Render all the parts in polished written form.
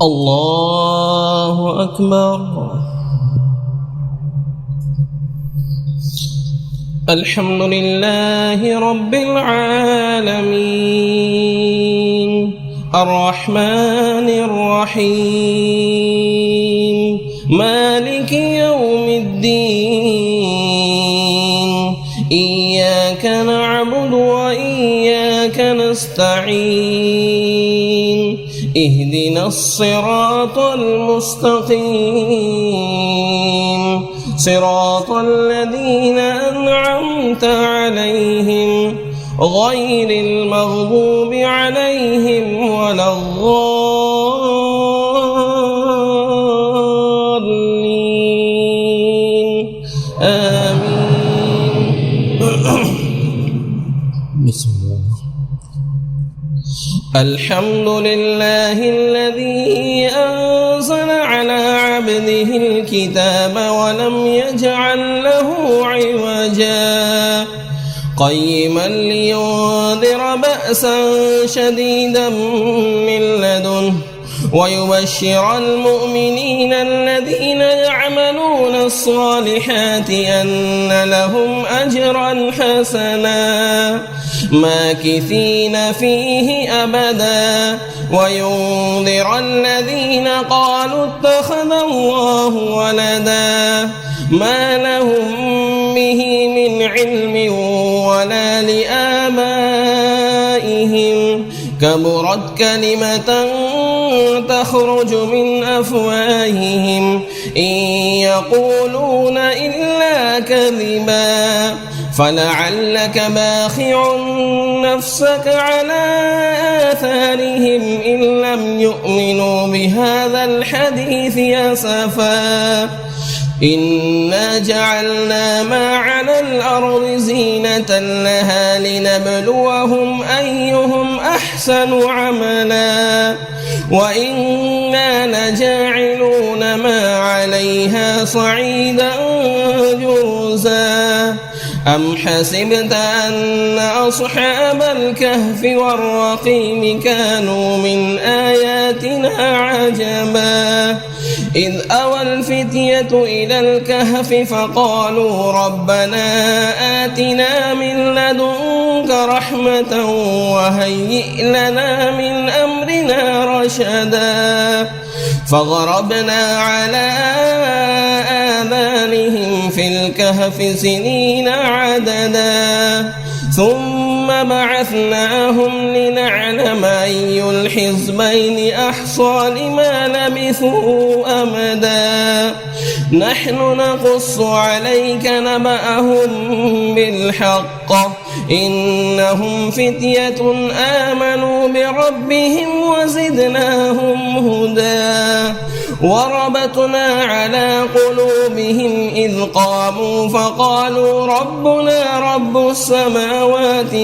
الله أكبر. الحمد لله رب العالمين الرحمن الرحيم مالك يوم الدين إياك نعبد وإياك نستعين اهدنا الصراط المستقيم صراط الذين أنعمت عليهم غير المغضوب عليهم ولا الضالين آمين. بسم الله. الحمد لله الذي أنزل على عبده الكتاب ولم يجعل له عوجا قيما لينذر بأسا شديدا من لدنه ويبشر المؤمنين الذين يعملون الصالحات أن لهم أجرا حسنا ماكثين فيه أبدا وينذر الذين قالوا اتخذ الله ولدا ما لهم به من علم ولا لآبائهم كبرت كلمة تخرج من أفواههم إن يقولون إلا كذبا فلعلك باخع نفسك على آثارهم إن لم يؤمنوا بهذا الحديث أسفا إنا جعلنا ما على الأرض زينة لها لنبلوهم أيهم أحسن عملا وإنا لجاعلون ما عليها صعيدا جرزا أم حسبت أن أصحاب الكهف والرقيم كانوا من آياتنا عجبا إذ أوى الفتية إلى الكهف فقالوا ربنا آتنا من لدنك رحمة وهيئ لنا من أمرنا رشدا فضربنا على آذانهم في الكهف سنين عددا ثم بعثناهم لنعلم أي الحزبين أحصى لما لبثوا أمدا نحن نقص عليك نبأهم بالحق إنهم فتية آمنوا بربهم وزدناهم هدى وربطنا على قلوبهم إذ قاموا فقالوا ربنا رب السماوات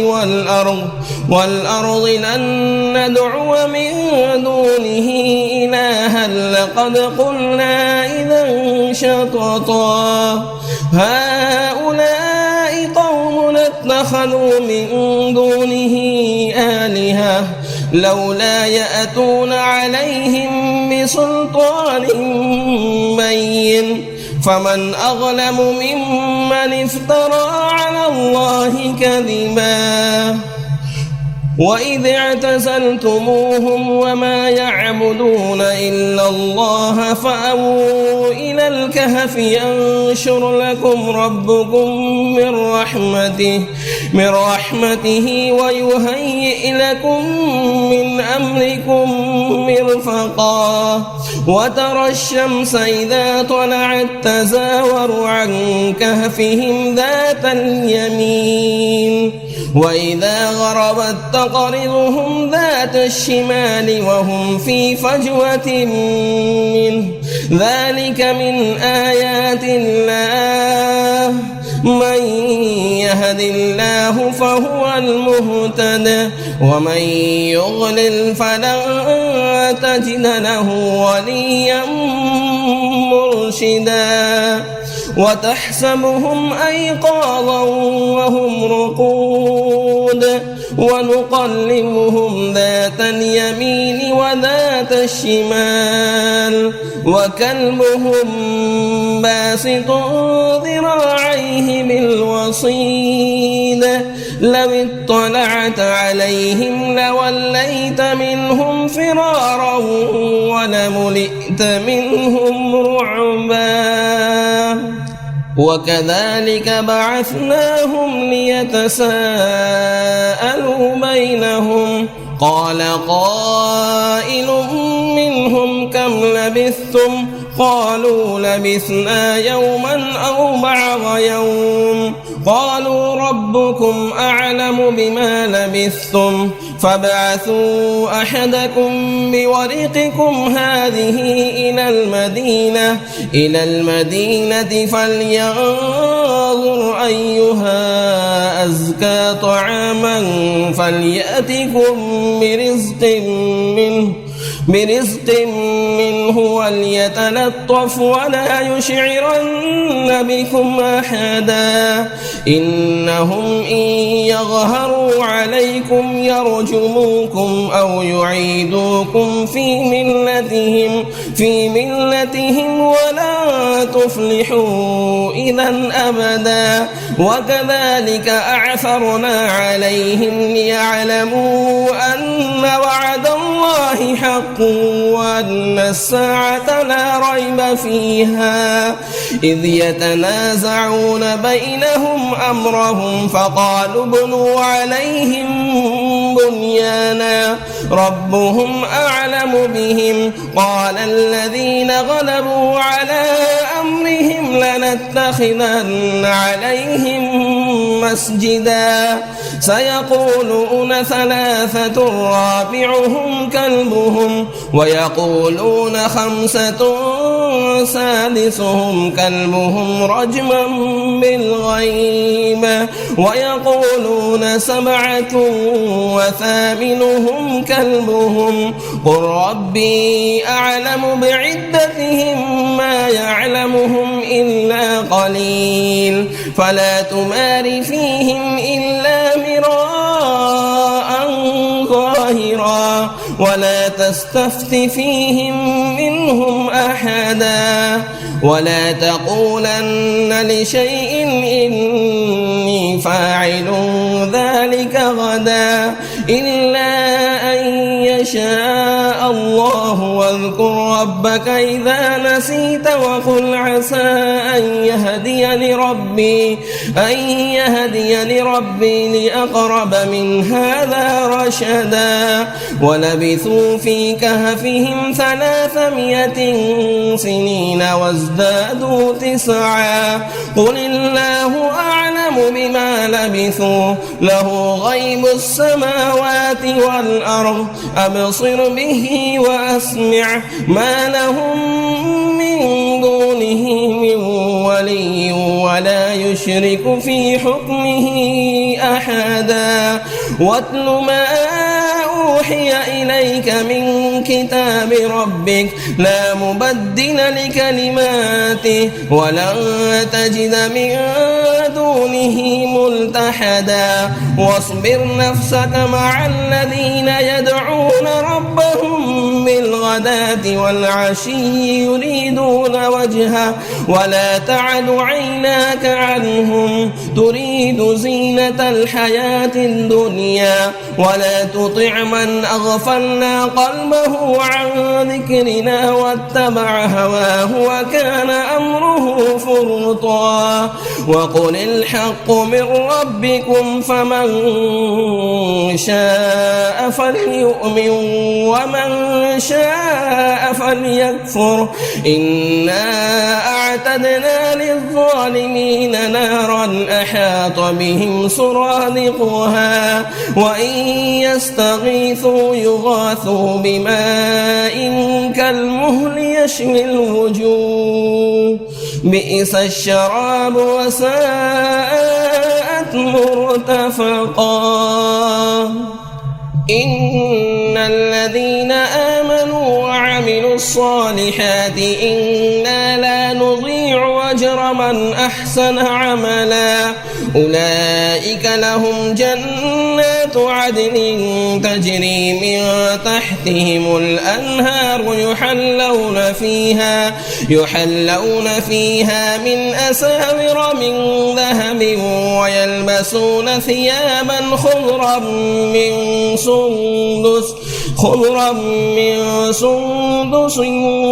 والأرض لن ندعو من دونه إلها لقد قلنا إذا شططا هؤلاء قومنا اتخذوا من دونه آلهة لولا يأتون عليهم بسلطان بين فمن أظلم ممن افترى على الله كذبا وإذ اعتزلتموهم وما يعبدون إلا الله فأووا إلى الكهف ينشر لكم ربكم من رحمته ويهيئ لكم من أمركم مرفقا وترى الشمس إذا طلعت تزاور عن كهفهم ذات اليمين وإذا غربت تقرضهم ذات الشمال وهم في فجوة منه ذلك من آيات الله من يهد الله فهو المهتد ومن يضلل فلن تجد له وليا مرشدا وتحسبهم أيقاظا وهم رقود ونقلبهم ذات اليمين وذات الشمال وكلبهم باسط ذراعيه بالوصيد لو اطلعت عليهم لوليت منهم فرارا ولملئت منهم رعبا وكذلك بعثناهم ليتساءلوا بينهم قال قائل منهم كم لبثتم قالوا لبثنا يوما أو بعض يوم قالوا ربكم أعلم بما لبثتم فابعثوا أحدكم بورقكم هذه إلى المدينة فلينظر أيها أزكى طعاما فليأتكم برزق منه وليتلطف ولا يشعرن بكم أحدا إنهم إن يظهروا عليكم يرجموكم أو يعيدوكم في ملتهم ولا تفلحوا إذا أبدا وكذلك أعثرنا عليهم ليعلموا أن وعد الله حق وأن الساعة لا ريب فيها إذ يتنازعون بينهم أمرهم فقالوا ابنوا عليهم بنيانا ربهم أعلم بهم قال الذين غلبوا على أمرهم لنتخذن عليهم مسجدا سيقولون ثلاثة رابعهم كلبهم ويقولون خمسة سادسهم كلبهم رجما بالغيب ويقولون سبعة وثامنهم كلبهم قل ربي أعلم بعدتهم ما يعلمهم إلا قليل فلا تمار فيهم إلا مراء ظاهرا ولا تستفت فيهم منهم أحدا ولا تقولن لشيء إني فاعل ذلك غدا إلا أن يشاء الله واذكر ربك إذا نسيت وقل عسى أن يهدي لربي لأقرب من هذا رشدا ولبثوا في كهفهم 300 سنين وازدادوا 9 قل الله أعلم بما لبثوا له غيب السماوات والأرض أبصر به وأسمع ما لهم من دونه من ولي ولا يشرك في حكمه أحدا واتل ما أوحي إليك من كتاب ربك لا مبدل لكلماته ولن تجد من دونه ملتحدا واصبر نفسك مع الذين يدعون ربهم بالغداة والعشي يريدون وجهه ولا تعد عيناك عنهم تريد زينة الحياة الدنيا ولا تطع من أغفلنا قلبه عن ذكرنا واتبع هواه وكان أمره فرطا وقل الحق من ربكم فمن شاء فليؤمن ومن شاء فليكفر إنا أعتدنا للظالمين نارا أحاط بهم سرادقها وإن يستغيثوا يغاثوا بماء كالمهل يشوي الوجوه بئس الشراب وساءت مرتفقا إن الذين آمنوا وعملوا الصالحات إنا لا نضيع أجر من أحسن عملا أولئك لهم جنات عدن تجري من تحتهم الأنهار يحلون فيها من أساور من ذهب ويلبسون ثيابا خضرا من سندس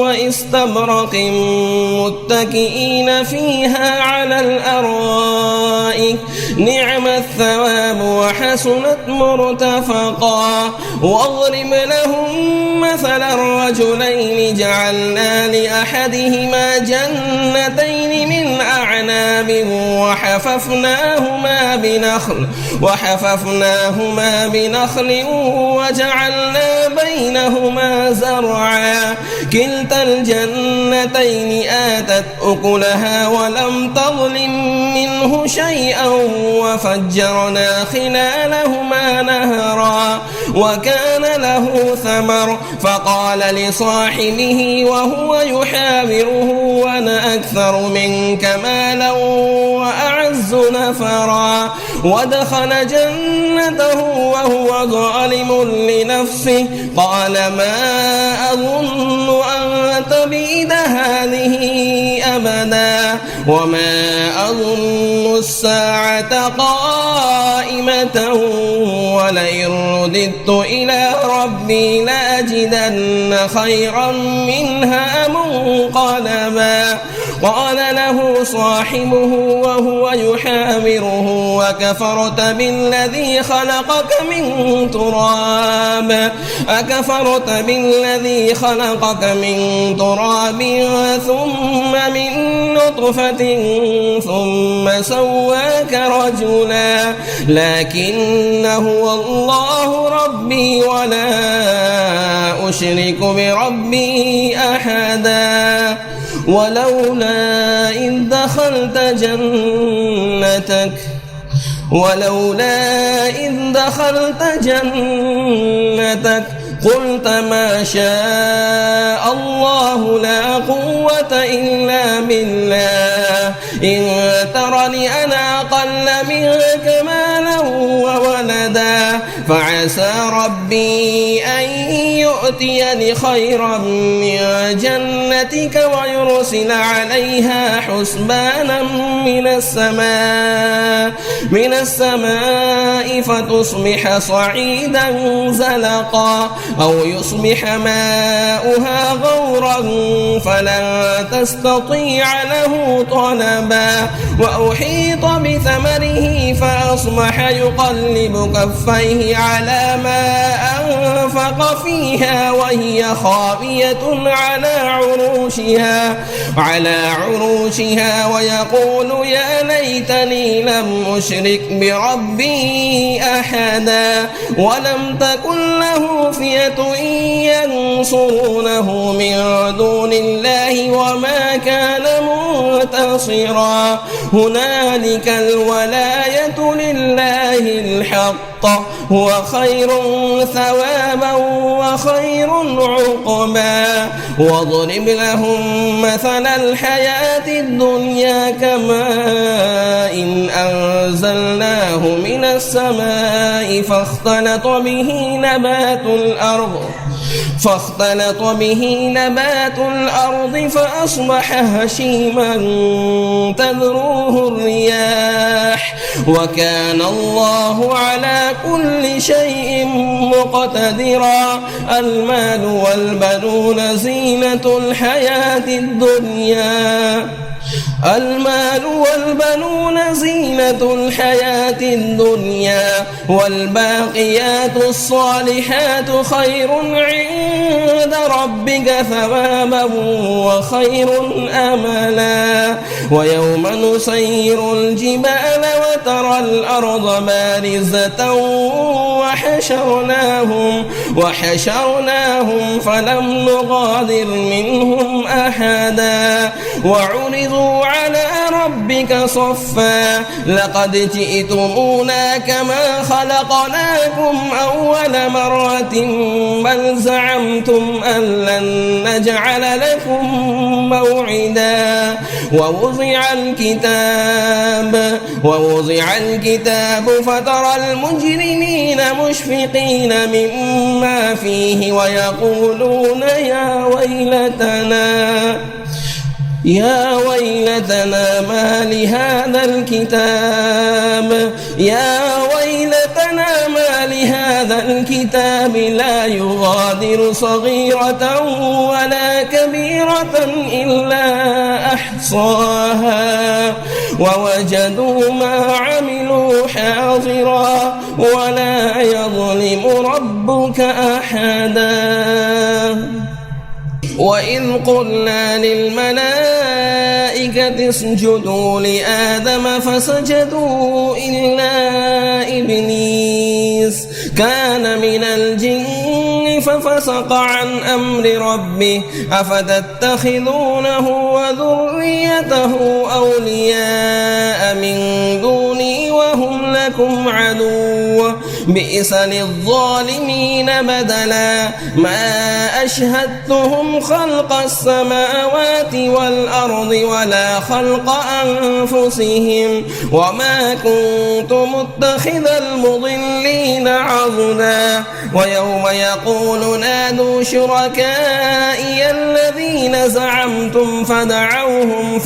واستبرق متكئين فيها على الأرائك نعم الثواب وحسنت مرتفقا واضرب لهم مثل الرجلين جعلنا لأحدهما جنتين من أعناب وحففناهما بنخل وجعلنا بينهما زرعا كلتا الجنتين آتت أكلها ولم تظلم منه شيئا وفجرنا خلالهما نهرا وكان له ثمر فقال لصاحبه وهو يحاوره وأنا أكثر منك مالا وأعز نفرا ودخل جنته وهو ظالم لنفسه قال ما أظن أن تبيد هذه أبدا وما أظن الساعة قائمة ولئن رددت إلى ربي لأجدن خيرا منها منقلبا قال له صاحبه وهو يحاوره أكفرت بالذي خلقك من تراب ثم من نطفة ثم سواك رجلا لكن هو الله ربي ولا أشرك بربي أحدا ولولا إذ دخلت جنتك قلت ما شاء الله لا قوة إلا بالله إن ترني أنا أقل منك مالا وولدا فعسى ربي أن يؤتيني خيرا من جنتك ويرسل عليها حسبانا من السماء فتصبح صعيدا زلقا أو يصبح ماؤها غورا فلن تستطيع له طلبا وأحيط بثمره فأصبح يقلب كفيه على ما أنفق فيها وهي خاوية على عروشها ويقول يا ليتني لم أشرك بربي أحدا ولم تكن له فئة ينصرونه من دون الله وما كان منتصرا هنالك الولاية لله الحق هو خير ثوابا وخير عقبا واضرب لهم مثل الحياة الدنيا كماء أنزلناه من السماء فاختلط به نبات الأرض فأصبح هشيما تذروه الرياح وكان الله على كل شيء مقتدرا المال والبنون زينة الحياة الدنيا والباقيات الصالحات خير عند ربك ثوابا وخير أملا ويوم نسير الجبال وترى الأرض بارزة وحشرناهم فلم نغادر منهم أحدا وعرضوا على ربك صفا لقد جئتمونا كما خلقناكم أول مرة بل زعمتم أن لن نجعل لكم موعدا ووضع الكتاب فترى المجرمين مشفقين مما فيه ويقولون يا ويلتنا ما لهذا الكتاب لا يغادر صغيرة ولا كبيرة إلا أحصاها ووجدوا ما عملوا حاضرا ولا يظلم ربك أحدا. وإذ قلنا للملائكة اسجدوا لآدم فسجدوا إلا إبليس كان من الجن ففسق عن أمر ربه أفتتخذونه وذريته أولياء من دوني وهم لكم عدو بئس للظالمين بدلا ما أشهدتهم خلق السماوات والأرض ولا خلق أنفسهم وما كنت متخذ المضلين عضدا. ويوم يقول نادوا شركائي الذين زعمتم فدعوهم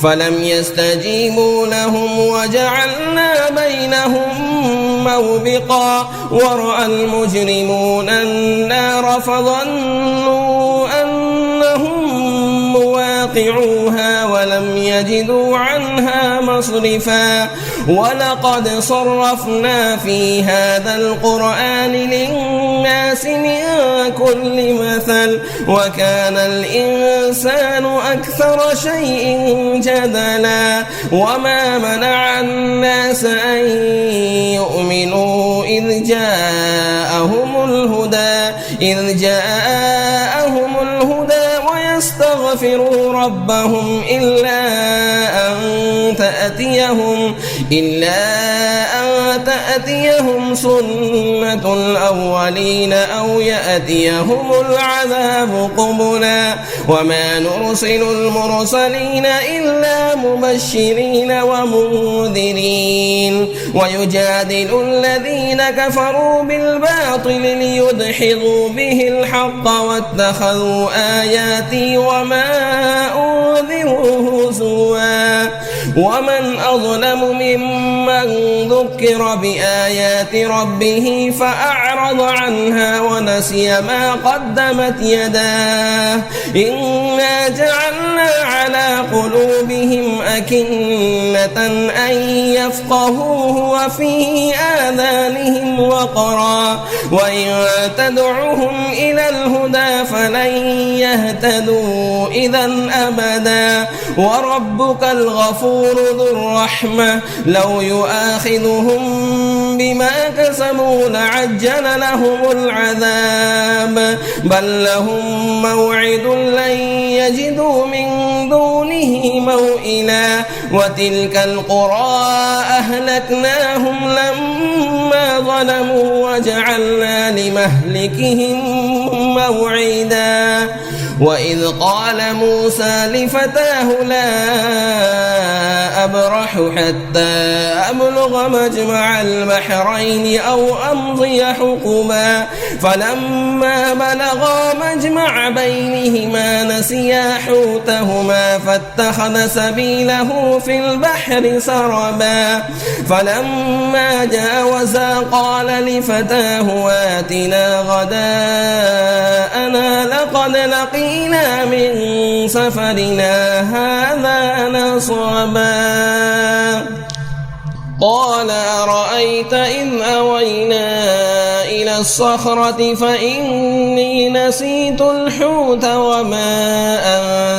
فلم يستجيبوا لهم وجعلنا بينهم موبقا ورأى المجرمون النار فظنوا أنهم مواقعوها ولم يجدوا عنها مصرفا. ولقد صرفنا في هذا القرآن للناس من كل مثل وكان الإنسان أكثر شيء جدلا. وما منع الناس أن يؤمنوا إذ جاءهم الهدى ويستغفروا ربهم إلا أن تأتيهم سنة الأولين أو يأتيهم العذاب قبلا. وما نرسل المرسلين إلا مبشرين ومنذرين ويجادل الذين كفروا بالباطل ليدحضوا به الحق واتخذوا آياتي وما أنذروا هزوا. ومن أظلم ممن ذكر بآيات ربه فأعرض عنها ونسي ما قدمت يداه إنا جعلنا على قلوبهم أكنة أن يفقهوه وفي آذانهم وقرا وإن تدعهم إلى الهدى فلن يهتدوا إذا أبدا. وربك الغفور ذو الرحمة لو يؤاخذهم بما كسبوا لعجل لهم العذاب بل لهم موعد لن يجدوا من دونه موئلا. وتلك القرى أهلكناهم لما ظلموا وجعلنا لمهلكهم موعدا. وإذ قال موسى لفتاه لا أبرح حتى أبلغ مجمع البحرين أو أمضي حقبا فلما بلغا مجمع بينهما نسيا حوتهما فاتخذ سبيله في البحر سربا. فلما جاوزا قال لفتاه آتنا غداءنا لقد لقينا من سفرنا هذا نصبا. قال أرأيت إذ أوينا إلى الصخرة فإني نسيت الحوت وما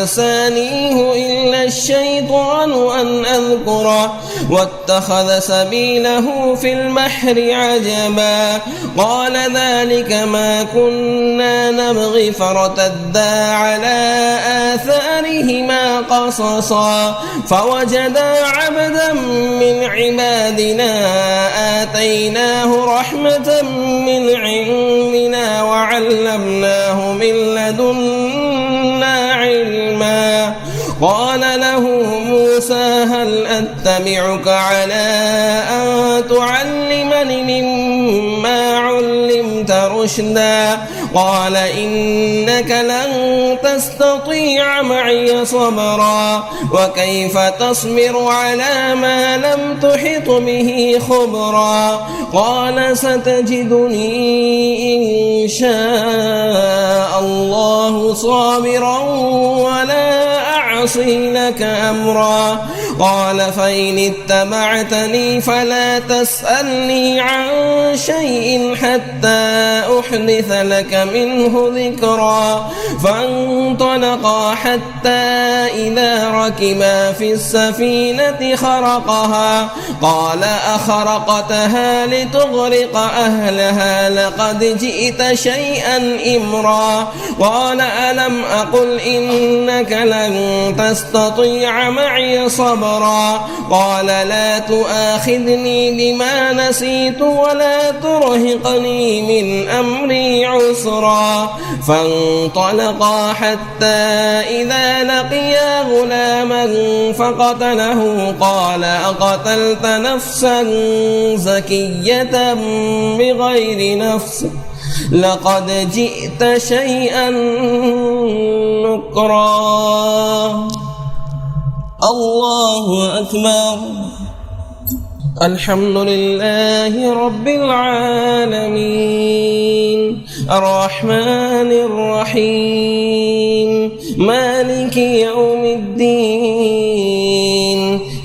أنسانيه إلا الشيطان أن أذكره واتخذ سبيله في البحر عجبا قال ذلك ما كنا نبغي فارتدا على آثارهما قصصا فوجدا عبدا من عبادنا آتيناه رحمة من عندنا وعلمناه من لدنا علما قال له موسى هل أتبعك على أن تعلمني مما علمت رشدا قال إنك لن تستطيع معي صبرا وكيف تصبر على ما لم تحط به خبرا قال ستجدني إن شاء الله صابرا ولا أعصي لك أمرا قال فإن اتبعتني فلا تسألني عن شيء حتى أحدث لك منه ذكرا فانطلقا حتى إذا ركبا في السفينة خرقها قال أخرقتها لتغرق أهلها لقد جئت شيئا إمرا قال ألم أقل إنك لن تستطيع معي صبرا قال لا تؤاخذني بما نسيت ولا ترهقني من أمري عسرا فانطلقا حتى إذا لقيا غلاما فقتله قال أقتلت نفسا زكية بغير نفس لقد جئت شيئا نكرا الله أكبر الحمد لله رب العالمين الرحمن الرحيم مالك يوم الدين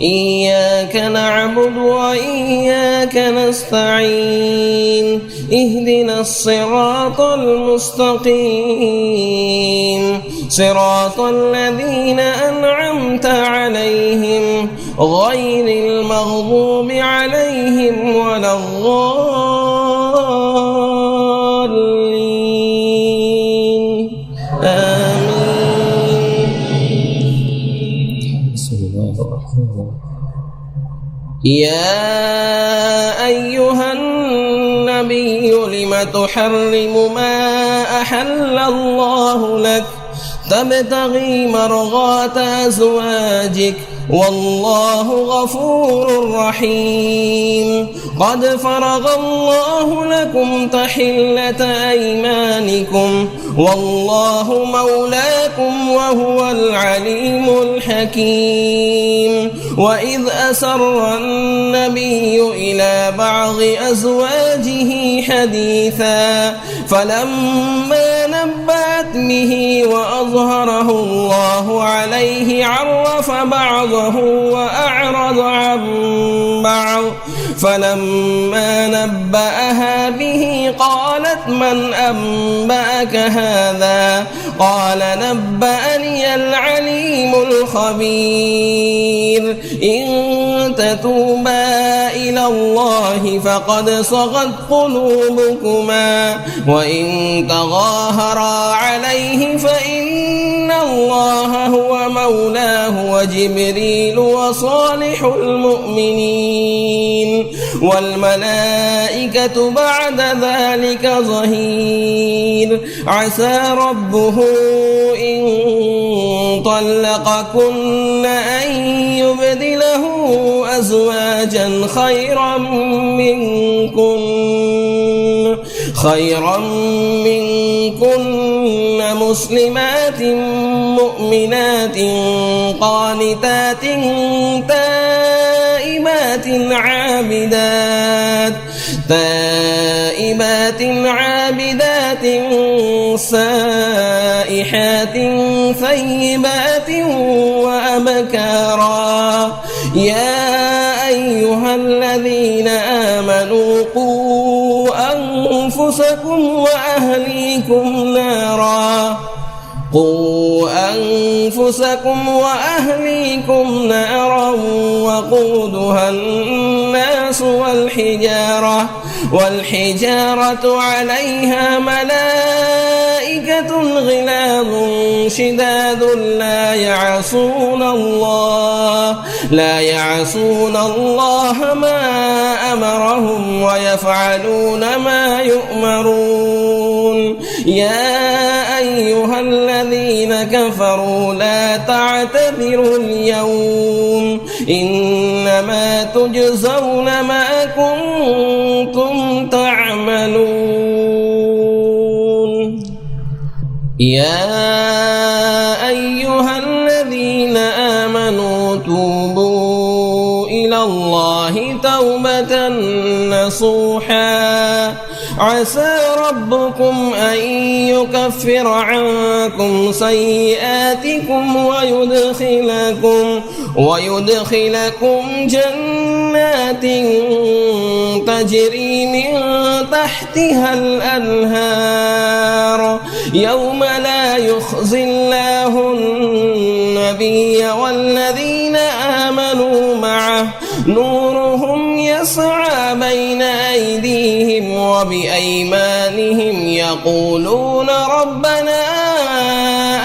إياك نعبد وإياك نستعين اهدنا الصراط المستقيم صراط الذين أنعمت عليهم غير المغضوب عليهم ولا الضالين آمين. بسم الله الرحمن الرحيم. يا أيها النبي لم تحرم ما أحل الله لك تبتغي مرضات أزواجك والله غفور رحيم قد فرغ الله لكم تحلة أيمانكم والله مولاكم وهو العليم الحكيم وإذ أسر النبي إلى بعض أزواجه حديثا فلما نبأت به وأظهره الله عليه عرف بعضه وأعرض عن بعض فلما نبأها به قالت من أنبأك هذا قال نبأني العليم الخبير إن تتوبا إلى الله فقد صغت قلوبكما وإن تظاهرا عليه فإن الله هو مولاه وجبريل وصالح المؤمنين والملائكة بعد ذلك ظهير عسى ربه إن طلقكن أن يبدله أزواجا خيرا منكن مسلمات مؤمنات قانتات تائبات عابدات سائحات ثيبات وأبكارا يا أيها الذين آمنوا قوا أنفسكم وأهليكم نارا وقودها الناس والحجارة عليها ملائكة غلاظ شداد لا يعصون الله ما أمرهم ويفعلون ما يؤمرون. يا أيها الذين كفروا لا تعتذروا اليوم إنما تجزون ما كنتم تعملون. يا أيها الذين آمنوا توبوا إلى الله توبة نصوحا عسى ربكم أن يكفر عنكم سيئاتكم ويدخلكم جنات تجري من تحتها الأنهار يوم لا يخزي الله النبي والذين آمنوا معه نورهم يسعى بين أيديهم وبأيمانهم يقولون ربنا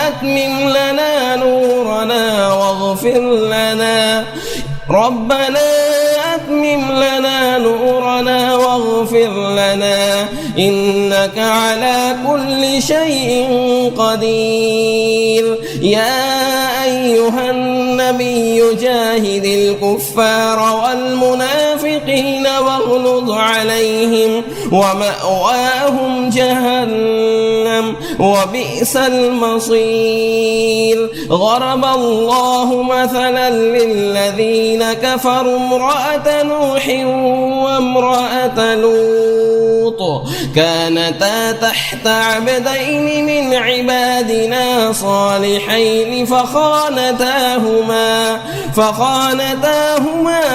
أتمم لنا نورنا واغفر لنا إنك على كل شيء قدير. يا أيها النبي جاهد الكفار والمنافقين واغلظ عليهم ومأواهم جهنم وبئس المصير. ضرب الله مثلا للذين كفروا امرأة نوح وامرأة لوط كانتا تحت عبدين من عبادنا صالحين فخانتاهما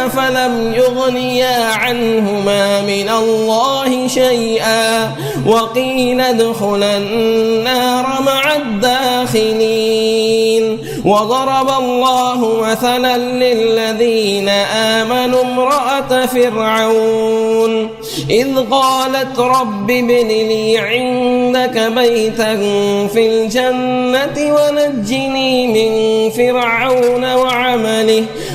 فلم يغنيا عنهما من الله شيئا وقيل ادخلا النار مع الداخلين. وضرب الله مثلا للذين آمنوا امرأة فرعون إذ قالت رب ابن لي عندك بيتا في الجنة ونجني من فرعون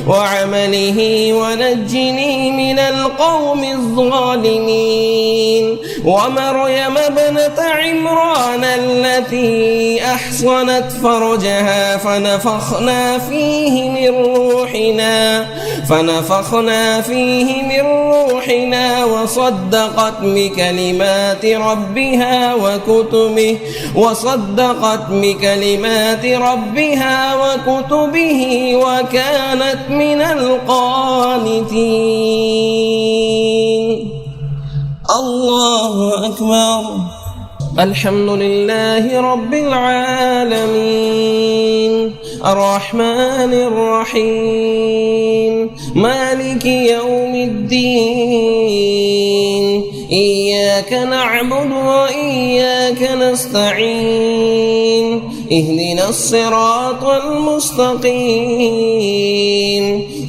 وعمله ونجني من القوم الظالمين. ومريم ابنة عمران التي أحصنت فرجها فنفخنا فيه من روحنا وصدقت بكلمات ربها وكتبه وكانت من القانتين. الله أكبر. الحمد لله رب العالمين الرحمن الرحيم مالك يوم الدين إياك نعبد وإياك نستعين اهدنا الصراط المستقيم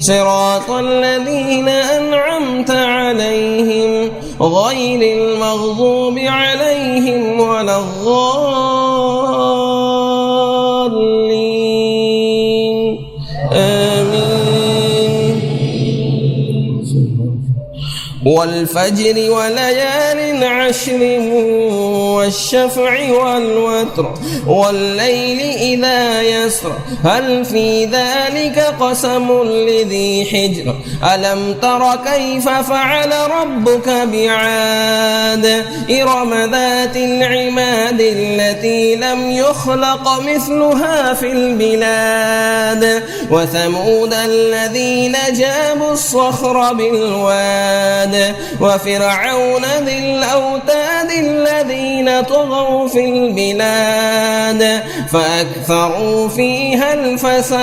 صراط الذين أنعمت عليهم غير المغضوب عليهم ولا الضالين آمين. والفجر وليال عشر والشفع والوتر والليل إذا يسر هل في ذلك قسم لذي حجر ألم تر كيف فعل ربك بعاد إرم ذات العماد التي لم يخلق مثلها في البلاد وثمود الذين جابوا الصخر بالواد وفرعون ذي الأوتاد الذين طغوا في البلاد فأكثروا فيها الفساد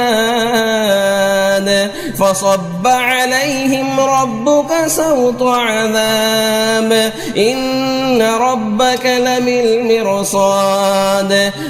فصب عليهم ربك سوط عذاب إن ربك لبالمرصاد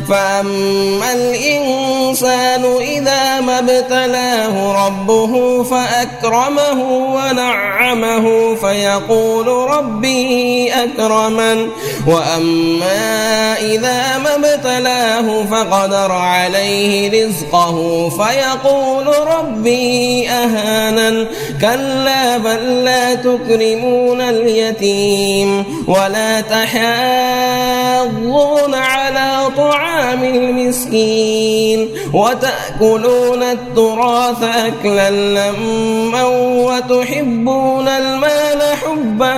فأما الإنسان إذا ما ابتلاه ربه فأكرمه ونعمه فيقول ربي أكرمن وأما إذا ما ابتلاه فقدر عليه رزقه فيقول ربي أهانن كلا بل لا تكرمون اليتيم ولا تحاضون على طعام المسكين وتأكلون التراث أكلا لما وتحبون المال حبا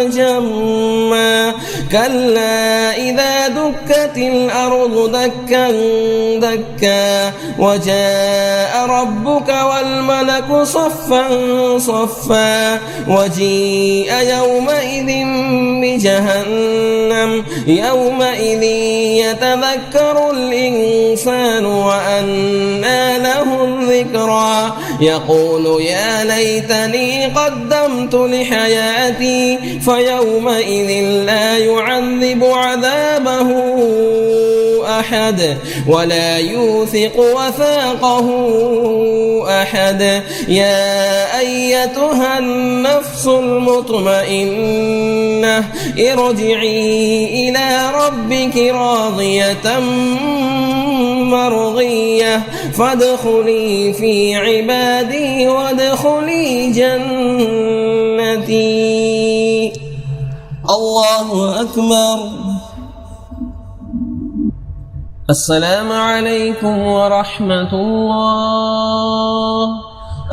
جما كلا إذا دكت الأرض دكا دكا وجاء ربك والملك صفا صفا وجيء يومئذ بجهنم يومئذ يتذكر الإنسان وأنى له الذكرى يقول يا ليتني قدمت لحياتي فيومئذ لا يعذب عذابه أحد ولا يوثق وثاقه أحد يا أيتها النفس المطمئنة ارجعي إلى ربك راضية مرضية فادخلي في عبادي وادخلي جنتي. الله أكبر. السلام عليكم ورحمة الله.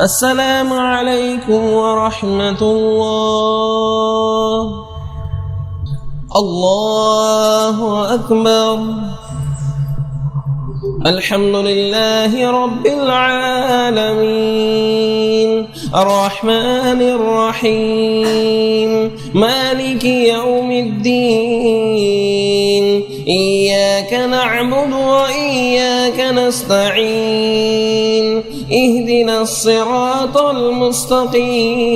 السلام عليكم ورحمة الله. الله أكبر. الحمد لله رب العالمين الرحمن الرحيم مالك يوم الدين إياك نعبد وإياك نستعين اهدنا الصراط المستقيم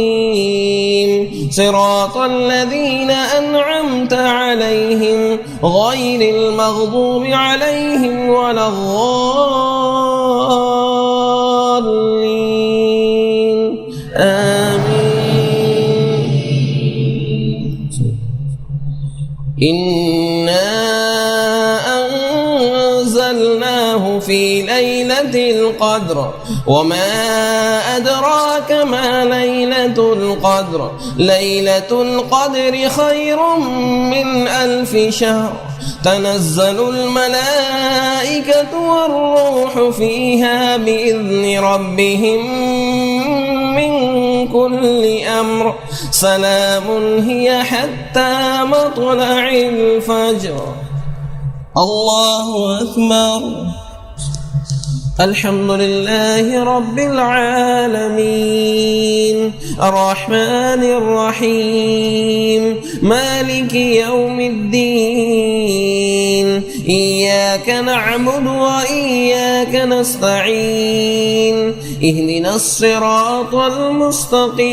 صراط الذين أنعمت عليهم غير المغضوب عليهم ولا الضالين آمين. إنا أنزلناه في ليلة القدر وما أدراك ما ليلة القدر ليلة القدر خير من 1000 شهر تنزل الملائكة والروح فيها بإذن ربهم من كل أمر سلام هي حتى مطلع الفجر. الله أكبر. الحمد لله رب العالمين الرحمن الرحيم مالك يوم الدين إياك نعبد وإياك نستعين اهدنا الصراط المستقيم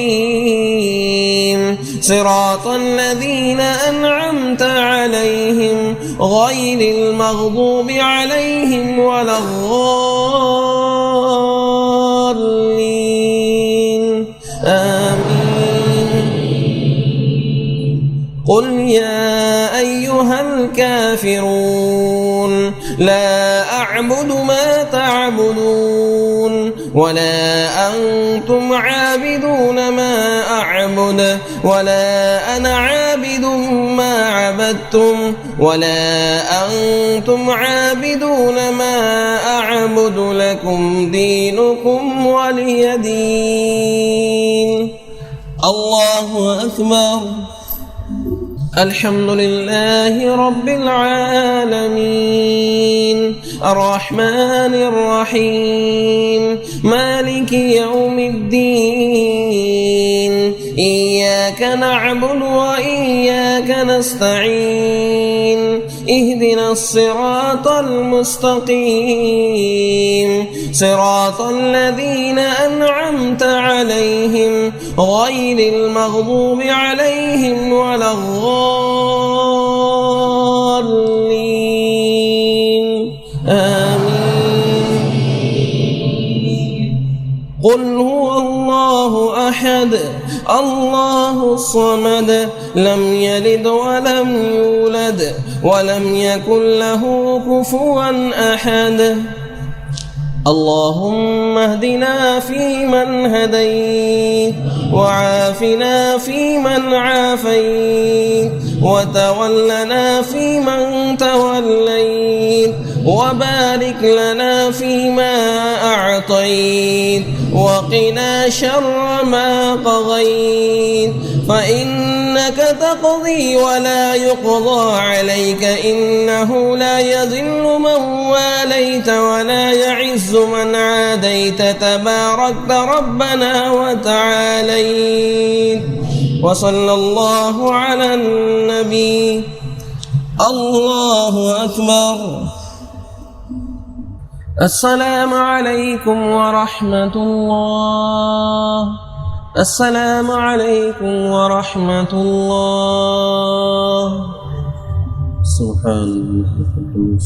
صراط الذين أنعمت عليهم غير المغضوب عليهم ولا الضالين آمين. قل يا أيها الكافرون لا أعبد ما تعبدون ولا أنتم عابدون ما أعبد ولا أنا عابد ما عبدتم ولا أنتم عابدون ما أعبد لكم دينكم ولي دين. الله أكبر. الحمد لله رب العالمين الرحمن الرحيم مالك يوم الدين إياك نعبد وإياك نستعين اهدنا الصراط المستقيم صراط الذين أنعمت عليهم غير المغضوب عليهم ولا الضالين آمين. قل هو الله أحد الله الصمد لم يلد ولم يولد ولم يكن له كفوا أحد. اللهم اهدنا فيمن هديت وعافنا فيمن عافيت وتولنا فيمن توليت وبارك لنا فيما أعطيت وقنا شر ما قضيت فإنك تقضي ولا يقضى عليك إنه لا يذل من واليت ولا يعز من عاديت تباركت ربنا وتعاليت. وصلى الله على النبي. الله أكبر. السلام عليكم ورحمة الله. السلام عليكم ورحمة الله. سبحان الله.